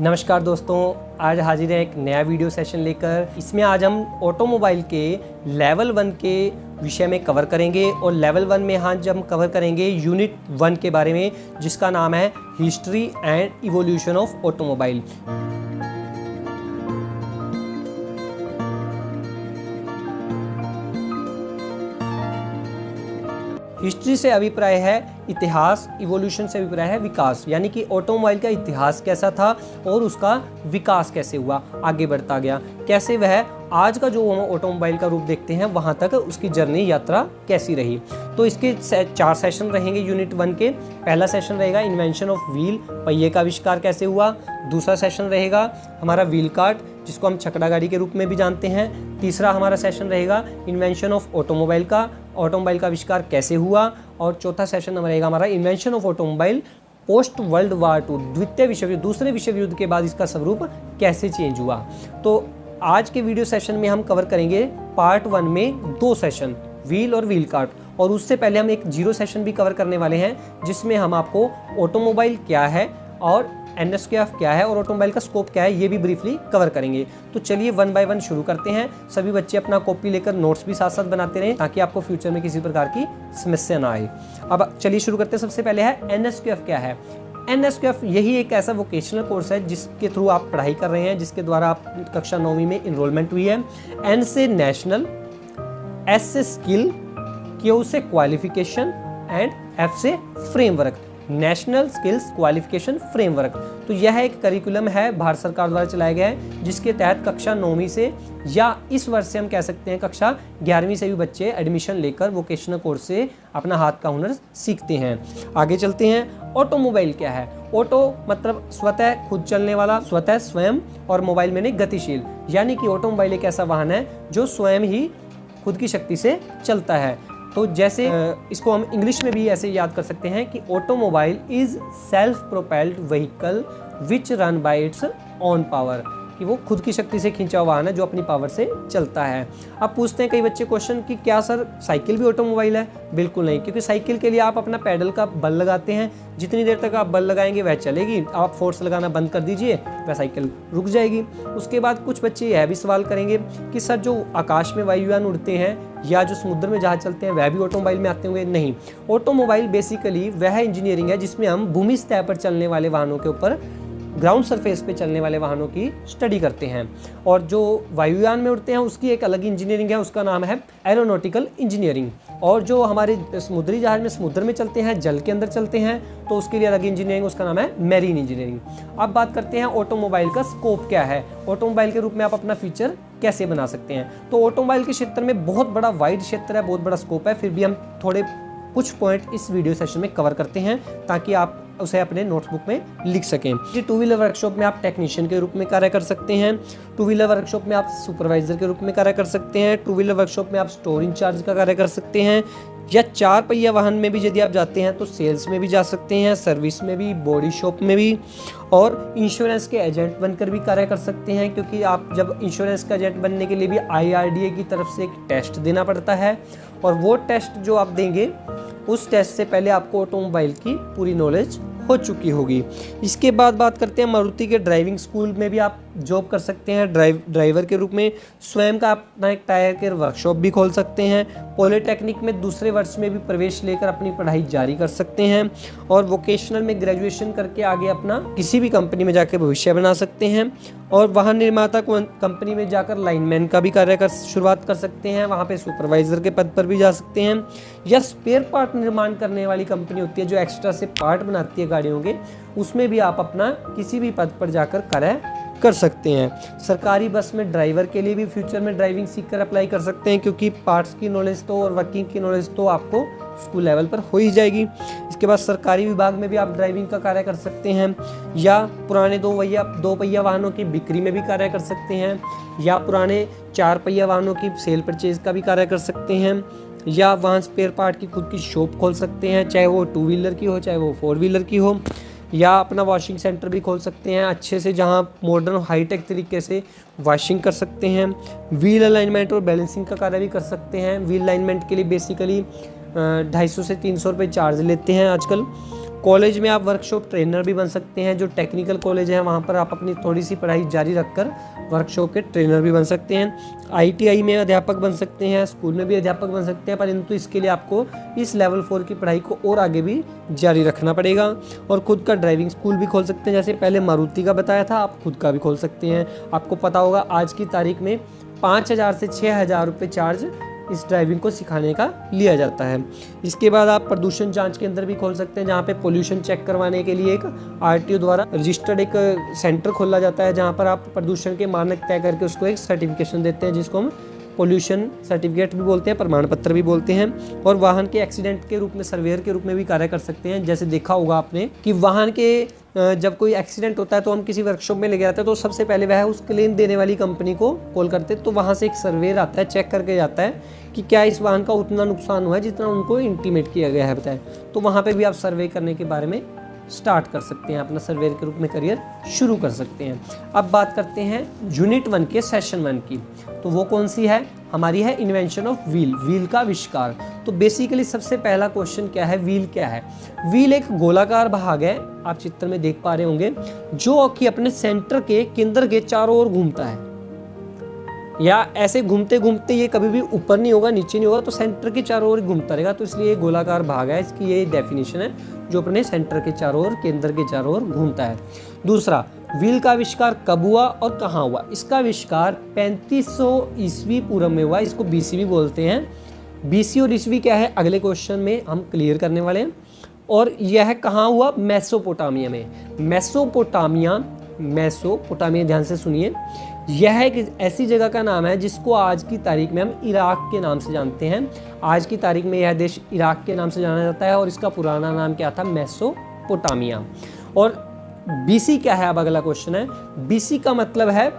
नमस्कार दोस्तों, आज हाजिर है एक नया वीडियो सेशन लेकर। इसमें आज हम ऑटोमोबाइल के लेवल 1 के विषय में कवर करेंगे और लेवल 1 में आज हम कवर करेंगे यूनिट 1 के बारे में, जिसका नाम है history and evolution of automobile. History से अभिप्राय है इतिहास, इवोल्यूशन से अभिप्राय है विकास, यानी कि ऑटोमोबाइल का इतिहास कैसा था और उसका विकास कैसे हुआ, आगे बढ़ता गया, कैसे वह आज का जो हम ऑटोमोबाइल का रूप देखते हैं वहां तक उसकी जर्नी यात्रा कैसी रही। तो इसके 4 सेशन रहेंगे यूनिट 1 के। पहला सेशन रहेगा इन्वेंशन ऑफ व्हील, पहिए का आविष्कार कैसे हुआ। दूसरा सेशन रहेगा हमारा व्हील कार्ट, जिसको हम छकड़ा गाड़ी के रूप में भी जानते हैं। तीसरा हमारा सेशन रहेगा इन्वेंशन ऑफ ऑटोमोबाइल का, ऑटोमोबाइल का आविष्कार कैसे हुआ। और चौथा सेशन रहेगा हमारा invention of automobile post world war 2, द्वितीय विश्व युद्ध, दूसरे विश्व युद्ध के बाद इसका स्वरूप कैसे चेंज हुआ। तो आज के वीडियो सेशन में हम कवर करेंगे पार्ट 1 में 2 सेशन, व्हील और व्हील कार्ट। और उससे पहले हम एक 0 सेशन भी कवर करने वाले हैं, जिसमें हम आपको ऑटोमोबाइल क्या है और NSQF क्या है और ऑटोमोबाइल का स्कोप क्या है, ये भी ब्रीफली कवर करेंगे। तो चलिए 1 बाय 1 शुरू करते हैं। सभी बच्चे अपना कॉपी लेकर नोट्स भी साथ साथ बनाते रहें, ताकि आपको फ्यूचर में किसी प्रकार की समस्या ना आए। अब चलिए शुरू करते हैं। सबसे पहले है NSQF क्या है। NSQF यही एक ऐसा वोकेशनल कोर्स है जिसके थ्रू आप पढ़ाई कर रहे हैं, जिसके द्वारा आप कक्षा 9वीं में इनरोलमेंट हुई है। N से नेशनल, S से स्किल, Q से क्वालिफिकेशन एंड F से framework, national skills qualification framework. तो यह एक करिकुलम है भारत सरकार द्वारा चलाया गया है, जिसके तहत कक्षा 9वीं से या इस वर्ष से हम कह सकते हैं कक्षा 11वीं से भी बच्चे एडमिशन लेकर वोकेशनल कोर्स से अपना हाथ का हुनर सीखते हैं। आगे चलते हैं। ऑटोमोबाइल क्या है। ऑटो मतलब स्वतः खुद चलने वाला, स्वतः स्वयं, और मोबाइल मैंने गतिशील, यानी कि ऑटोमोबाइल एक ऐसा वाहन है जो स्वयं ही खुद की शक्ति से चलता है। तो जैसे इसको हम इंग्लिश में भी ऐसे याद कर सकते हैं कि automobile is self propelled vehicle which run by its own power, कि वो खुद की शक्ति से खींचा हुआ वाहन है जो अपनी पावर से चलता है। अब पूछते हैं कई बच्चे क्वेश्चन कि क्या सर साइकिल भी ऑटोमोबाइल है। बिल्कुल नहीं, क्योंकि साइकिल के लिए आप अपना पैडल का बल लगाते हैं, जितनी देर तक आप बल लगाएंगे वह चलेगी, आप फोर्स लगाना बंद कर दीजिए वह साइकिल रुक जाएगी। उसके बाद कुछ बच्चे यह भी सवाल करेंगे कि सर जो आकाश में वायुयान उड़ते हैं या जो समुद्र में जहाज चलते हैं वह भी ऑटोमोबाइल में आते होंगे। नहीं, ऑटोमोबाइल बेसिकली वह इंजीनियरिंग है जिसमें हम भूमि सतह पर चलने वाले वाहनों के ऊपर, ग्राउंड सरफेस पे चलने वाले वाहनों की स्टडी करते हैं। और जो वायुयान में उड़ते हैं उसकी एक अलग इंजीनियरिंग है, उसका नाम है एरोनॉटिकल इंजीनियरिंग। और जो हमारे समुद्री जहाज में समुद्र में चलते हैं, जल के अंदर चलते हैं, तो उसके लिए अलग इंजीनियरिंग, उसका नाम है मैरीन इंजीनियरिंग। अब बात करते हैं ऑटोमोबाइल का स्कोप क्या है, ऑटोमोबाइल के रूप में आप अपना फ्यूचर कैसे बना सकते हैं। तो ऑटोमोबाइल के क्षेत्र में बहुत बड़ा वाइड क्षेत्र है, बहुत बड़ा स्कोप है, फिर भी हम थोड़े कुछ पॉइंट इस वीडियो सेशन में कवर करते हैं ताकि आप उसे अपने नोटबुक में लिख सकें। कि 2 व्हीलर वर्कशॉप में आप टेक्नीशियन के रूप में कार्य कर सकते हैं, 2 व्हीलर वर्कशॉप में आप सुपरवाइजर के रूप में कार्य कर सकते हैं, 2 व्हीलर वर्कशॉप में आप स्टोर इंचार्ज का कार्य कर सकते हैं, या 4 पहिया वाहन में भी यदि आप जाते हैं तो सेल्स में भी जा सकते हैं, सर्विस में भी, बॉडी शॉप में भी, और इंश्योरेंस के एजेंट बनकर भी कार्य कर सकते हैं। क्योंकि आप जब इंश्योरेंस का एजेंट बनने के लिए भी IRDA की तरफ से एक टेस्ट देना पड़ता है, और वो टेस्ट जो आप देंगे उस टेस्ट से पहले आपको ऑटोमोबाइल की पूरी नॉलेज हो चुकी होगी। इसके बाद बात करते हैं मारुति के ड्राइविंग स्कूल में भी आप जॉब कर सकते हैं ड्राइवर के रूप में। स्वयं का अपना एक टायर के वर्कशॉप भी खोल सकते हैं। पॉलिटेक्निक में दूसरे वर्ष में भी प्रवेश लेकर अपनी पढ़ाई जारी कर सकते हैं, और वोकेशनल में ग्रेजुएशन करके आगे अपना किसी भी कंपनी में जाकर भविष्य बना सकते हैं। और वाहन निर्माता कंपनी में जाकर लाइनमैन का भी कार्य कर शुरुआत कर सकते हैं, वहाँ पे सुपरवाइजर के पद पर भी जा सकते हैं। या स्पेयर पार्ट निर्माण करने वाली कंपनी होती है जो एक्स्ट्रा से पार्ट बनाती है गाड़ियों के, उसमें भी आप अपना किसी भी पद पर जाकर कार्य कर सकते हैं। सरकारी बस में ड्राइवर के लिए भी फ्यूचर में ड्राइविंग सीखकर अप्लाई कर सकते हैं, क्योंकि पार्ट्स की नॉलेज तो और वर्किंग की नॉलेज तो आपको स्कूल लेवल पर हो ही जाएगी। इसके बाद सरकारी विभाग में भी आप ड्राइविंग का कार्य कर सकते हैं, या पुराने 2 पहिया वाहनों की बिक्री में भी कार्य कर सकते हैं, या पुराने 4 पहिया वाहनों की सेल परचेज का भी कार्य कर सकते हैं, या वहाँ स्पेयर पार्ट की खुद की शॉप खोल सकते हैं, चाहे वो 2 व्हीलर की हो चाहे वो 4 व्हीलर की हो, या अपना वॉशिंग सेंटर भी खोल सकते हैं अच्छे से, जहाँ मॉडर्न हाईटेक तरीके से वॉशिंग कर सकते हैं। व्हील अलाइनमेंट और बैलेंसिंग का कार्य भी कर सकते हैं। व्हील अलाइनमेंट के लिए बेसिकली 250 से 300 रुपये चार्ज लेते हैं आजकल। कॉलेज में आप वर्कशॉप ट्रेनर भी बन सकते हैं। जो टेक्निकल कॉलेज है वहाँ पर आप अपनी थोड़ी सी पढ़ाई जारी रखकर वर्कशॉप के ट्रेनर भी बन सकते हैं। ITI में अध्यापक बन सकते हैं, स्कूल में भी अध्यापक बन सकते हैं, परंतु इसके लिए आपको इस लेवल 4 की पढ़ाई को और आगे भी जारी रखना पड़ेगा। और खुद का ड्राइविंग स्कूल भी खोल सकते हैं, जैसे पहले मारुति का बताया था, आप खुद का भी खोल सकते हैं। आपको पता होगा आज की तारीख में 5,000 से 6,000 रुपये चार्ज इस ड्राइविंग को सिखाने का लिया जाता है। इसके बाद आप प्रदूषण जांच केंद्र भी खोल सकते हैं, जहाँ पे पोल्यूशन चेक करवाने के लिए एक RTO द्वारा रजिस्टर्ड एक सेंटर खोला जाता है, जहाँ पर आप प्रदूषण के मानक तय करके उसको एक सर्टिफिकेशन देते हैं, जिसको हम पोल्यूशन सर्टिफिकेट भी बोलते हैं, प्रमाण पत्र भी बोलते हैं। और वाहन के एक्सीडेंट के रूप में सर्वेयर के रूप में भी कार्य कर सकते हैं। जैसे देखा होगा आपने कि वाहन के जब कोई एक्सीडेंट होता है तो हम किसी वर्कशॉप में ले जाते हैं, तो सबसे पहले वह उस क्लेम देने वाली कंपनी को कॉल करते हैं, तो वहाँ से एक सर्वेयर आता है, चेक करके जाता है कि क्या इस वाहन का उतना नुकसान हुआ है जितना उनको इंटीमेट किया गया है बताए। तो वहाँ पे भी आप सर्वे करने के बारे में स्टार्ट कर सकते हैं, अपना सर्वेयर के रूप में करियर शुरू कर सकते हैं। अब बात करते हैं यूनिट 1 के सेशन 1 की, तो वो कौन सी है? हमारी है इन्वेंशन ऑफ व्हील, व्हील का आविष्कार। तो बेसिकली सबसे पहला क्वेश्चन क्या है, व्हील क्या है? व्हील एक गोलाकार भाग है, आप चित्र में देख पा रहे होंगे, जो कि अपने सेंटर के केंद्र के चारों ओर घूमता है, या ऐसे घूमते घूमते ये कभी भी ऊपर नहीं होगा, नीचे नहीं होगा, तो सेंटर के चारों ओर घूमता रहेगा, तो इसलिए ये गोलाकार भाग है। इसकी ये डेफिनेशन है, जो अपने सेंटर के चारों ओर, केंद्र के चारों ओर घूमता है। दूसरा, व्हील का आविष्कार कब हुआ और कहाँ हुआ? इसका आविष्कार 3500 ईस्वी पूर्व में हुआ, इसको BC भी बोलते हैं। BC और ईस्वी क्या है, अगले क्वेश्चन में हम क्लियर करने वाले हैं। और यह कहाँ हुआ? मेसोपोटामिया में। मेसोपोटामिया, ध्यान से सुनिए, यह एक ऐसी जगह का नाम है जिसको आज की तारीख में हम इराक के नाम से जानते हैं। आज की तारीख में यह देश इराक के नाम से जाना जाता है, और इसका पुराना नाम क्या था? मेसोपोटामिया। और BC क्या है? अब अगला क्वेश्चन है, BC का मतलब है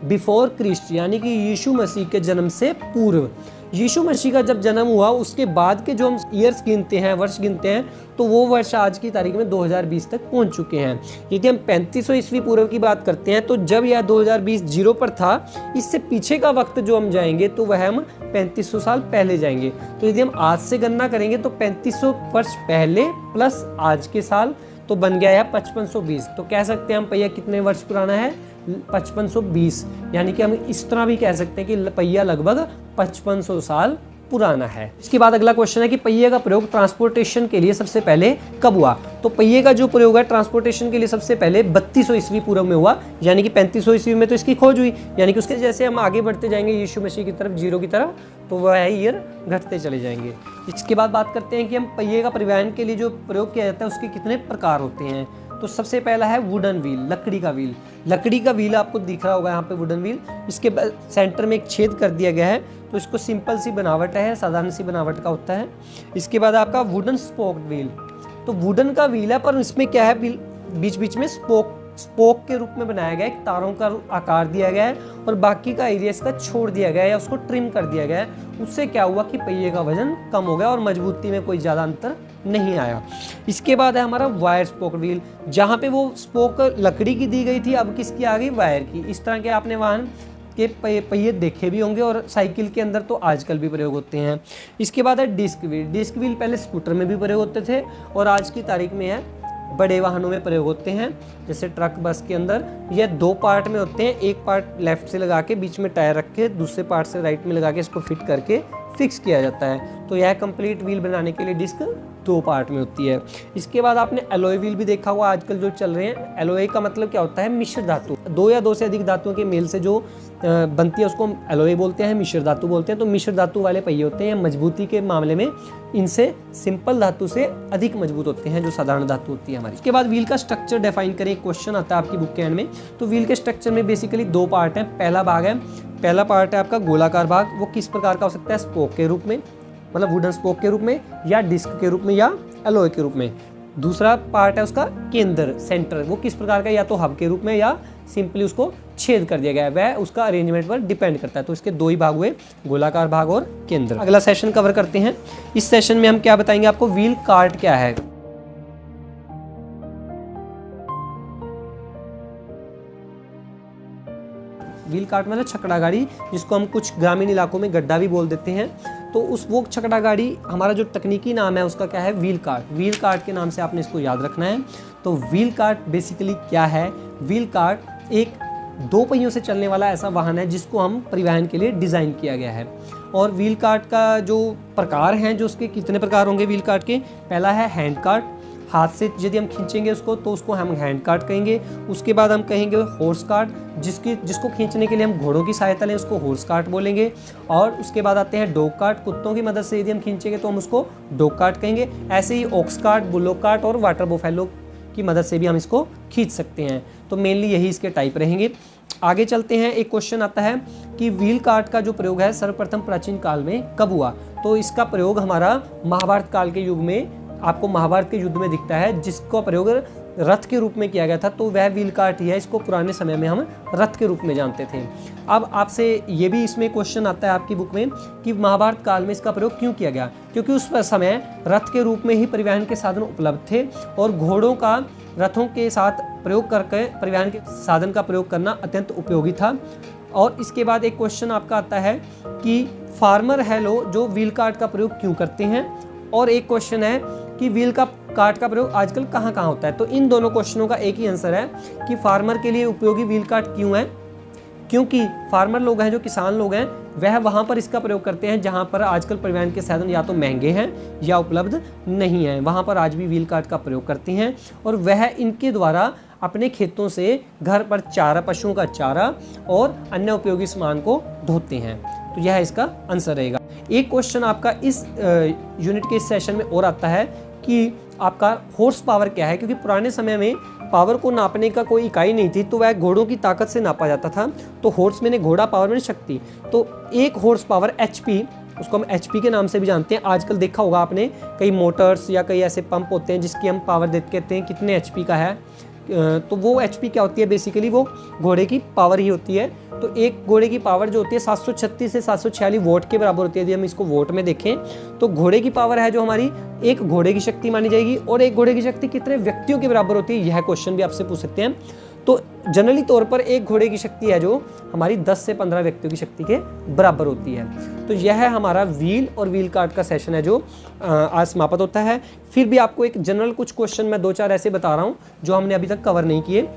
बिफोर क्रिस्ट, यानी कि यीशु मसीह के जन्म से पूर्व। यीशु मसीह का जब जन्म हुआ उसके बाद के जो हम ईयर्स गिनते हैं, वर्ष गिनते हैं, तो वो वर्ष आज की तारीख में 2020 तक पहुंच चुके हैं। यदि हम 3500 ईस्वी पूर्व की बात करते हैं, तो जब यह 2020 जीरो पर था, इससे पीछे का वक्त जो हम जाएंगे तो वह हम 3500 साल पहले जाएंगे। तो यदि हम आज से गणना करेंगे तो 3500 वर्ष पहले प्लस आज के साल, तो बन गया है 5520। तो कह सकते हैं हम पहिया कितने वर्ष पुराना है? 5520। यानी कि हम इस तरह भी कह सकते हैं कि पहिया लगभग 5500 साल पुराना है। इसके बाद अगला क्वेश्चन है कि पहिए का प्रयोग ट्रांसपोर्टेशन के लिए सबसे पहले कब हुआ? तो पहिए का जो प्रयोग है ट्रांसपोर्टेशन के लिए सबसे पहले 3200 ईस्वी पूर्व में हुआ, यानी कि 3500 ईस्वी में तो इसकी खोज हुई। यानी कि उसके जैसे हम आगे बढ़ते जाएंगे यीशु मसीह की तरफ, जीरो की तरफ, तो वह ईयर घटते चले जाएंगे। इसके बाद बात करते हैं कि हम पहिए का परिवहन के लिए जो प्रयोग किया जाता है उसके कितने प्रकार होते हैं। तो सबसे पहला है वुडन व्हील, लकड़ी का व्हील। लकड़ी का व्हील आपको दिख रहा होगा यहाँ पे वुडन व्हील, इसके सेंटर में एक छेद कर दिया गया है, तो इसको सिंपल सी बनावट है, साधारण सी बनावट का होता है। इसके बाद आपका वुडन स्पोक्ड व्हील, तो वुडन का व्हील है पर इसमें क्या है, बीच बीच में स्पोक के रूप में बनाया गया है, एक तारों का आकार दिया गया है, और बाकी का एरिया इसका छोड़ दिया गया है या उसको ट्रिम कर दिया गया है। उससे क्या हुआ कि पहिए का वजन कम हो गया और मजबूती में कोई ज़्यादा अंतर नहीं आया। इसके बाद है हमारा वायर स्पोक व्हील, जहाँ पे वो स्पोक लकड़ी की दी गई थी, अब किसकी आ गई? वायर की। इस तरह के आपने वाहन के पहिए देखे भी होंगे, और साइकिल के अंदर तो आजकल भी प्रयोग होते हैं। इसके बाद है डिस्क व्हील। डिस्क व्हील पहले स्कूटर में भी प्रयोग होते थे, और आज की तारीख में है बड़े वाहनों में प्रयोग होते हैं, जैसे ट्रक, बस के अंदर। यह 2 पार्ट में होते हैं, एक पार्ट लेफ्ट से लगा के बीच में टायर रख के, दूसरे पार्ट से राइट में लगा के इसको फिट करके फिक्स किया जाता है। तो यह कंप्लीट व्हील बनाने के लिए डिस्क 2 पार्ट में होती है। इसके बाद आपने एलॉय व्हील भी देखा हुआ, आजकल जो चल रहे हैं। एलॉय का मतलब क्या होता है? मिश्र धातु, 2 या 2 से अधिक धातुओं के मेल से जो बनती है उसको हम एलॉय बोलते हैं, मिश्र धातु बोलते हैं। तो मिश्र धातु वाले पहिए होते हैं, मजबूती के मामले में इनसे सिंपल धातु से अधिक मजबूत होते हैं जो साधारण धातु होती है हमारी। इसके बाद व्हील का स्ट्रक्चर डिफाइन करें, क्वेश्चन आता है आपकी बुक के एंड में। तो व्हील के स्ट्रक्चर में बेसिकली 2 पार्ट हैं। पहला पार्ट है आपका गोलाकार भाग, वो किस प्रकार का हो सकता है? स्पोक के रूप में, मतलब वुडन स्पोक के रूप में, या डिस्क के रूप में, या एलॉय के रूप में। दूसरा पार्ट है उसका केंद्र, सेंटर, वो किस प्रकार का? या तो हब के रूप में, या सिंपली उसको छेद कर दिया गया है, वह उसका अरेंजमेंट पर डिपेंड करता है। तो इसके 2 ही भाग हुए, गोलाकार भाग और केंद्र। अगला सेशन कवर करते हैं। इस सेशन में हम क्या बताएंगे आपको? व्हील कार्ट क्या है। व्हील कार्ट मतलब छकड़ा गाड़ी, जिसको हम कुछ ग्रामीण इलाकों में गड्ढा भी बोल देते हैं। तो उस वो छकड़ा गाड़ी, हमारा जो तकनीकी नाम है उसका क्या है, व्हील कार्ट। व्हील कार्ट के नाम से आपने इसको याद रखना है। तो व्हील कार्ट बेसिकली क्या है, व्हील कार्ट एक 2 पहियों से चलने वाला ऐसा वाहन है जिसको हम परिवहन के लिए डिज़ाइन किया गया है। और व्हील कार्ट का जो प्रकार हैं, जो उसके कितने प्रकार होंगे व्हील कार्ट के, पहला है हैंड कार्ट, हाथ से यदि हम खींचेंगे उसको तो उसको हम हैंड कार्ट कहेंगे। उसके बाद हम कहेंगे हॉर्स कार्ट, जिसको खींचने के लिए हम घोड़ों की सहायता लें उसको हॉर्स कार्ट बोलेंगे। और उसके बाद आते हैं डॉग कार्ट, कुत्तों की मदद से यदि हम खींचेंगे तो हम उसको डॉग कार्ट कहेंगे। ऐसे ही ऑक्स कार्ट, बुलोक कार्ट और वाटर बुफेलो की मदद से भी हम इसको खींच सकते हैं। तो मेनली यही इसके टाइप रहेंगे। आगे चलते हैं। एक क्वेश्चन आता है कि व्हील कार्ट का जो प्रयोग है सर्वप्रथम प्राचीन काल में कब हुआ। तो इसका प्रयोग हमारा महाभारत काल के युग में, आपको महाभारत के युद्ध में दिखता है, जिसका प्रयोग रथ के रूप में किया गया था। तो वह व्हील कार्ट ही है, इसको पुराने समय में हम रथ के रूप में जानते थे। अब आपसे ये भी इसमें क्वेश्चन आता है आपकी बुक में कि महाभारत काल में इसका प्रयोग क्यों किया गया, क्योंकि उस समय रथ के रूप में ही परिवहन के साधन उपलब्ध थे और घोड़ों का रथों के साथ प्रयोग करके परिवहन के साधन का प्रयोग करना अत्यंत उपयोगी था। और इसके बाद एक क्वेश्चन आपका आता है कि फार्मर हेलो जो व्हील कार्ट का प्रयोग क्यों करते हैं। और एक क्वेश्चन है कि व्हील का कार्ट का प्रयोग आजकल कहाँ कहाँ होता है। तो इन दोनों क्वेश्चनों का एक ही आंसर है कि फार्मर के लिए उपयोगी व्हील कार्ट क्यों है, क्योंकि फार्मर लोग हैं, जो किसान लोग हैं, वह वहाँ पर इसका प्रयोग करते हैं जहाँ पर आजकल परिवहन के साधन या तो महंगे हैं या उपलब्ध नहीं हैं। वहाँ पर आज भी व्हील कार्ट का प्रयोग करते हैं और वह इनके द्वारा अपने खेतों से घर पर चारा, पशुओं का चारा और अन्य उपयोगी सामान को ढोते हैं। तो यह इसका आंसर रहेगा। एक क्वेश्चन आपका इस यूनिट के इस सेशन में और आता है कि आपका हॉर्स पावर क्या है, क्योंकि पुराने समय में पावर को नापने का कोई इकाई नहीं थी, तो वह घोड़ों की ताकत से नापा जाता था। तो हॉर्स मैंने घोड़ा, पावर मैंने शक्ति। तो एक हॉर्स पावर HP, उसको हम HP के नाम से भी जानते हैं। आजकल देखा होगा आपने कई मोटर्स या कई ऐसे पंप होते हैं जिसकी हम पावर देते कहते हैं कितने HP का है। तो वो HP क्या होती है, बेसिकली वो घोड़े की पावर ही होती है। तो एक घोड़े की पावर जो होती है 736 से 746 वोट के बराबर होती है। यदि हम इसको वोट में देखें तो घोड़े की पावर है जो हमारी, एक घोड़े की शक्ति मानी जाएगी। और एक घोड़े की शक्ति कितने व्यक्तियों के बराबर होती है, यह क्वेश्चन भी आपसे पूछ सकते हैं। तो जनरली तौर पर एक घोड़े की शक्ति है जो हमारी 10 से 15 व्यक्तियों की शक्ति के बराबर होती है। तो यह हमारा व्हील और व्हील कार्ट का सेशन है जो आज समाप्त होता है। फिर भी आपको एक जनरल कुछ क्वेश्चन मैं 2-4 ऐसे बता रहा हूँ जो हमने अभी तक कवर नहीं किए।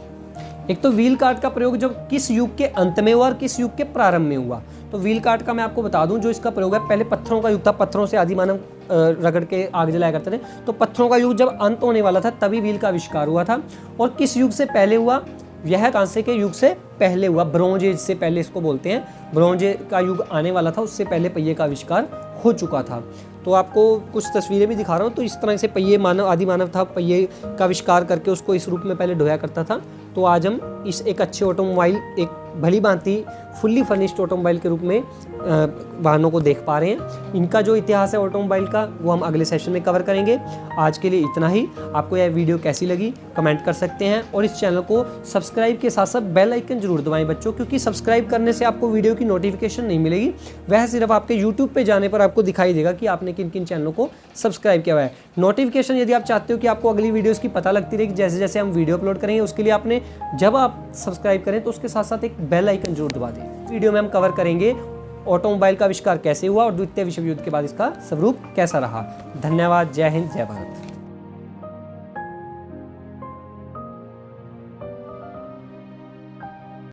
एक तो व्हील कार्ट का प्रयोग जब किस युग के अंत में हुआ और किस युग के प्रारंभ में हुआ। तो व्हील कार्ट का मैं आपको बता दूं, जो इसका प्रयोग है, पहले पत्थरों का युग था, पत्थरों से आदि मानव रगड़ के आग जलाया करते थे। तो पत्थरों का युग जब अंत होने वाला था तभी व्हील का आविष्कार हुआ था। और किस युग से पहले हुआ, यह कांसे के युग से पहले हुआ, ब्रोंज एज से पहले इसको बोलते हैं। ब्रोंज एज का युग आने वाला था, उससे पहले पहिए का आविष्कार हो चुका था। तो आपको कुछ तस्वीरें भी दिखा रहा हूँ। तो इस तरह से पहिए, मानव आदि मानव था, पहिए का आविष्कार करके उसको इस रूप में पहले ढोया करता था। तो आज हम इस एक अच्छे ऑटोमोबाइल, एक भली भांति फुल्ली फर्निश्ड ऑटोमोबाइल के रूप में वाहनों को देख पा रहे हैं। इनका जो इतिहास है ऑटोमोबाइल का वो हम अगले सेशन में कवर करेंगे। आज के लिए इतना ही। आपको यह वीडियो कैसी लगी कमेंट कर सकते हैं और इस चैनल को सब्सक्राइब के साथ साथ बेल आइकन जरूर दबाएं बच्चों, क्योंकि सब्सक्राइब करने से आपको वीडियो की नोटिफिकेशन नहीं मिलेगी, वह सिर्फ आपके यूट्यूब पे जाने पर आपको दिखाई देगा कि आपने किन किन चैनलों को सब्सक्राइब किया हुआ है। नोटिफिकेशन यदि आप चाहते हो कि आपको अगली वीडियोज़ की पता लगती रहेगी जैसे जैसे हम वीडियो अपलोड करेंगे, उसके लिए आपने जब आप सब्सक्राइब करें तो उसके साथ साथ एक बेल आइकन जरूर दबा दें। वीडियो में हम कवर करेंगे ऑटोमोबाइल का आविष्कार कैसे हुआ और द्वितीय विश्व युद्ध के बाद इसका स्वरूप कैसा रहा। धन्यवाद। जय हिंद, जय भारत।